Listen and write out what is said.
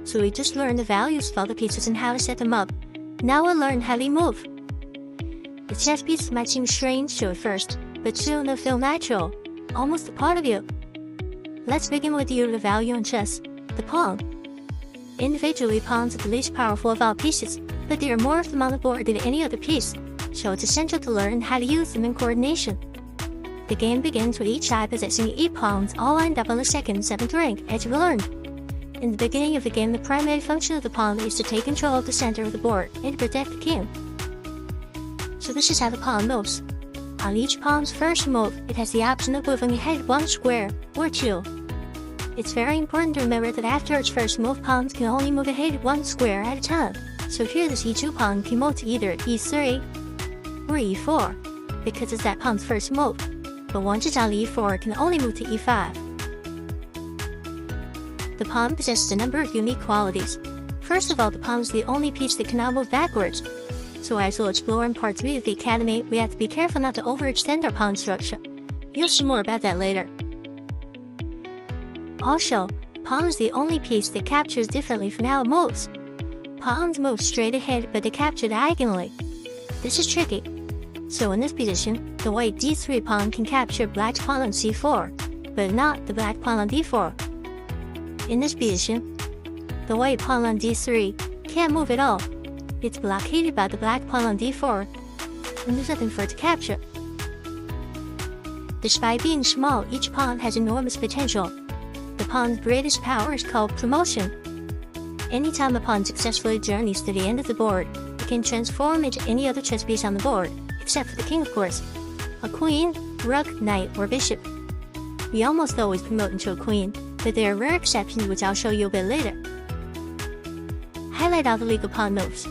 so we just learned the values of all the pieces and how to set them up. Now we'll learn how they move. The chess pieces might seem strange to at first, but soon they'll feel natural, almost a part of you. Let's begin with the value in chess, the pawn. Individually, pawns are the least powerful of all pieces, but there are more of them on the board than any other piece, so it's essential to learn how to use them in coordination. The game begins with each side possessing 8 pawns all lined up on the 2nd and 7th rank, as you learned. In the beginning of the game, the primary function of the pawn is to take control of the center of the board and to protect the king. So this is how the pawn moves. On each pawn's first move, it has the option of moving ahead 1 square or 2. It's very important to remember that after its first move, pawns can only move ahead 1 square at a time. So here this e2 pawn can move to either e3 or e4, because it's that pawn's first move. But once it's on e4, it can only move to e5. The pawn possesses a number of unique qualities. First of all, the pawn is the only piece that cannot move backwards. So as we'll explore in part 3 of the Academy, we have to be careful not to overextend our pawn structure. You'll see more about that later. Also, the pawn is the only piece that captures differently from how it moves. Pawns move straight ahead, but they capture diagonally. This is tricky. So in this position, the white d3 pawn can capture black's pawn on c4, but not the black pawn on d4. In this position, the white pawn on d3 can't move at all. It's blockaded by the black pawn on d4, and there's nothing for it to capture. Despite being small, each pawn has enormous potential. The pawn's greatest power is called promotion. Anytime a pawn successfully journeys to the end of the board, it can transform into any other chess piece on the board, except for the king, of course. A queen, rook, knight, or bishop. We almost always promote into a queen, but there are rare exceptions which I'll show you a bit later. Highlight all the legal pawn moves.